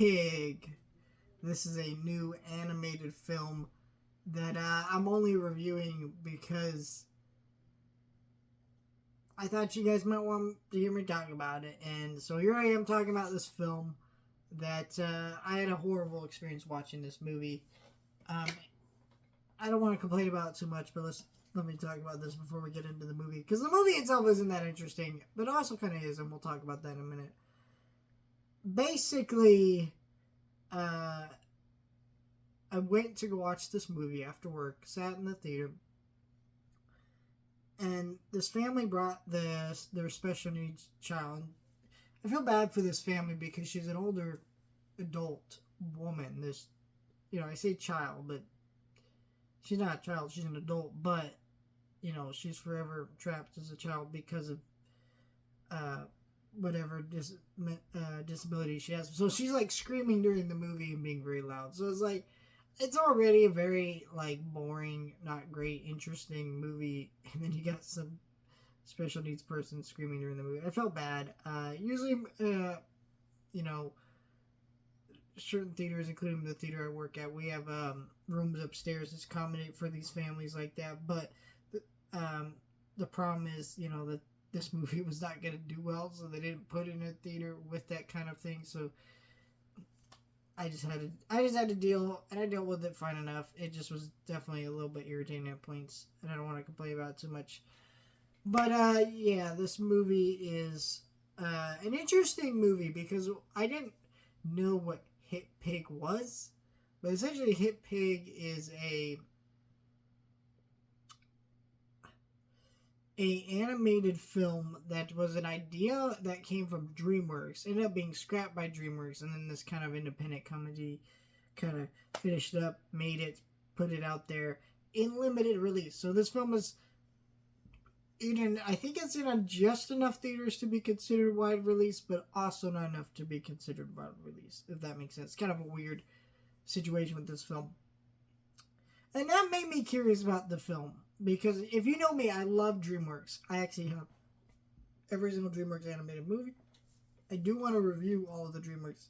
Pig. This is a new animated film that I'm only reviewing because I thought you guys might want to hear me talk about it. And so here I am talking about this film that I had a horrible experience watching this movie. Um, I don't want to complain about it too much, but let me talk about this before we get into the movie. Because the movie itself isn't that interesting, but it also kind of is, and we'll talk about that in a minute. Basically, I went to go watch this movie after work, sat in the theater, and this family brought their special needs child. I feel bad for this family because she's an older adult woman. I say child, but she's not a child, she's an adult, but, she's forever trapped as a child because of whatever disability she has. So she's like screaming during the movie and being very loud. So it's like, it's already a very like boring, not great, interesting movie, and then you got some special needs person screaming during the movie. I felt bad. Usually, certain theaters, including the theater I work at, we have rooms upstairs that's accommodate for these families like that. But the problem is, that this movie was not going to do well, so they didn't put it in a theater with that kind of thing. So I just had to deal, and I dealt with it fine enough. It just was definitely a little bit irritating at points, and I don't want to complain about it too much. But yeah, this movie is an interesting movie because I didn't know what Hit Pig was, but essentially Hit Pig is a animated film that was an idea that came from DreamWorks, ended up being scrapped by DreamWorks, and then this kind of independent comedy kind of finished up, made it, put it out there in limited release. So this film is I think it's in just enough theaters to be considered wide release, but also not enough to be considered wide release, if that makes sense. It's kind of a weird situation with this film. And that made me curious about the film, because if you know me, I love DreamWorks. I actually have every single DreamWorks animated movie. I do want to review all of the DreamWorks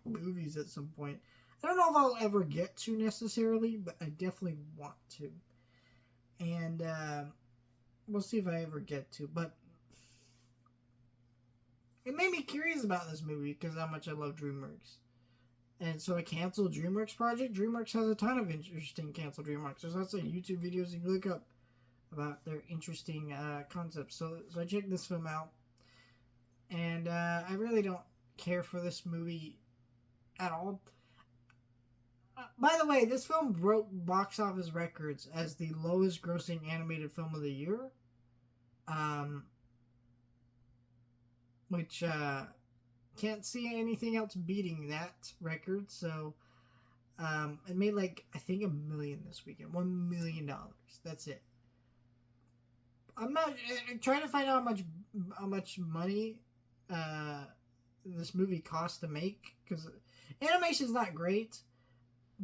movies at some point. I don't know if I'll ever get to necessarily, but I definitely want to. And we'll see if I ever get to. But it made me curious about this movie because how much I love DreamWorks. And so I canceled DreamWorks project. DreamWorks has a ton of interesting canceled DreamWorks. There's lots of YouTube videos you can look up about their interesting concepts. So I checked this film out. And I really don't care for this movie at all. By the way, this film broke box office records as the lowest grossing animated film of the year. Which can't see anything else beating that record. So it made I think $1 million this weekend. $1 million. That's it. I'm not trying to find out how much money this movie cost to make, because animation's not great,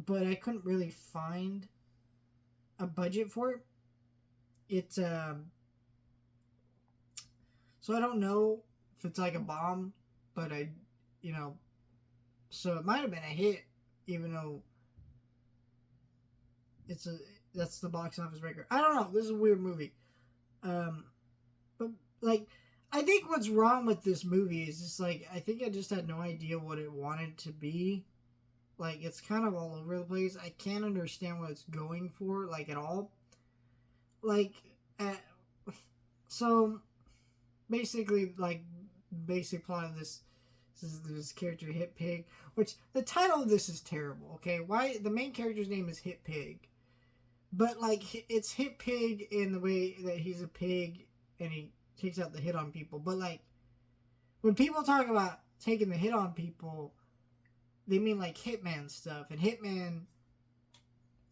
but I couldn't really find a budget for it. It's so I don't know if it's like a bomb, but so it might have been a hit, even though that's the box office record. I don't know. This is a weird movie. But I think what's wrong with this movie is just I think I just had no idea what it wanted to be. It's kind of all over the place. I can't understand what it's going for, at all. So basically, basic plot of this is this character Hit Pig, which the title of this is terrible. Okay, why the main character's name is Hit Pig, but it's Hit Pig in the way that he's a pig and he takes out the hit on people. But when people talk about taking the hit on people, they mean Hitman stuff, and Hitman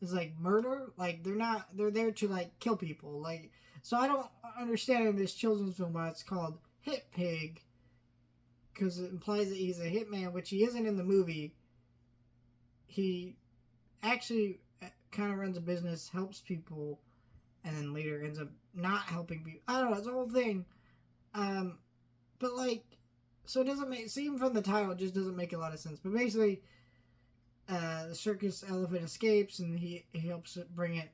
is murder. They're there to kill people. So I don't understand in this children's film why it's called Hit Pig, because it implies that he's a hitman, which he isn't in the movie. He actually kind of runs a business, helps people, and then later ends up not helping people. I don't know, it's a whole thing. But So it doesn't make, see, even from the title, it just doesn't make a lot of sense. But basically, the circus elephant escapes, and he helps it bring it,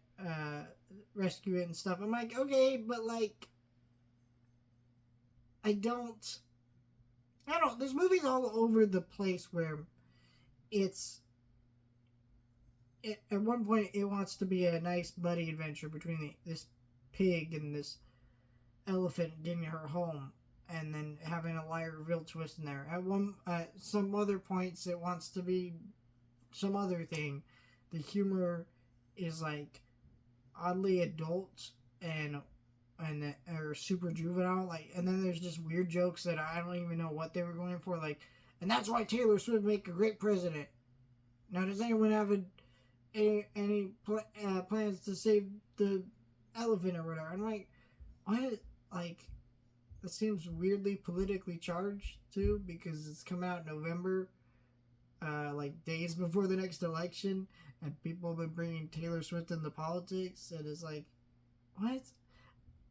rescue it and stuff. I'm like, okay, but like, I don't, there's movies all over the place where it's, at one point it wants to be a nice buddy adventure between this pig and this elephant getting her home, and then having a liar reveal twist in there. At some other points, it wants to be some other thing. The humor is like oddly adult and or super juvenile. Like, and then there's just weird jokes that I don't even know what they were going for. Like, and that's why Taylor Swift would make a great president. Now, does anyone have any plans to save the elephant or whatever? I'm like, what? Like, it seems weirdly politically charged too, because it's coming out in November, like days before the next election, and people have been bringing Taylor Swift into politics, and it's like, what?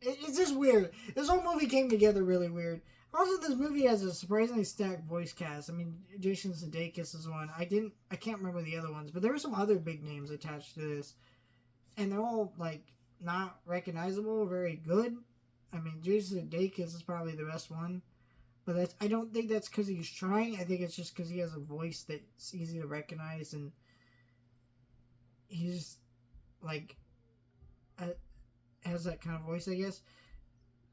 It's just weird. This whole movie came together really weird. Also, this movie has a surprisingly stacked voice cast. I mean, Jason Sudeikis is one. I can't remember the other ones, but there were some other big names attached to this, and they're all like not recognizable, very good. I mean, Jason Sudeikis is probably the best one, but I don't think that's because he's trying. I think it's just because he has a voice that's easy to recognize, and he's like has that kind of voice, I guess.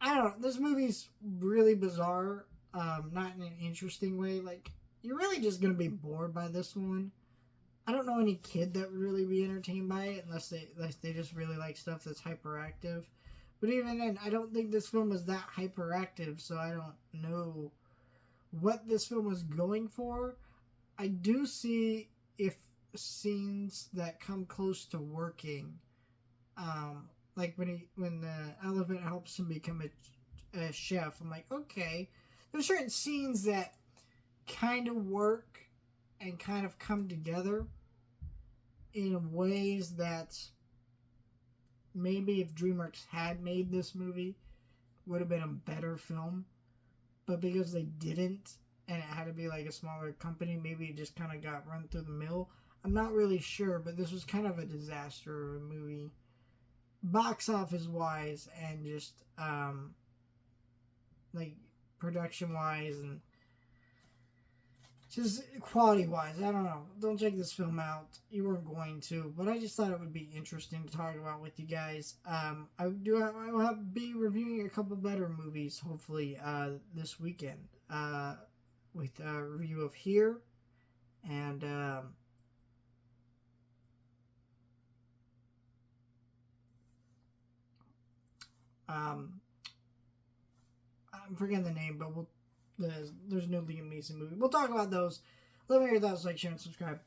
I don't know. This movie's really bizarre, not in an interesting way. Like, you're really just gonna be bored by this one. I don't know any kid that would really be entertained by it unless they just really like stuff that's hyperactive. But even then, I don't think this film is that hyperactive, so I don't know what this film was going for. I do see if scenes that come close to working, like when the elephant helps him become a chef. I'm like, okay, there's certain scenes that kind of work and kind of come together in ways that maybe if DreamWorks had made this movie, would have been a better film. But because they didn't, and it had to be like a smaller company, maybe it just kind of got run through the mill. I'm not really sure, but this was kind of a disaster of a movie. Box office wise, and just, like, production wise, and just quality wise. I don't know. Don't check this film out. You weren't going to, but I just thought it would be interesting to talk about with you guys. I will be reviewing a couple better movies hopefully this weekend. With a review of Here and I'm forgetting the name, but there's no Liam Neeson movie. We'll talk about those. Let me know your thoughts, like, share, and subscribe.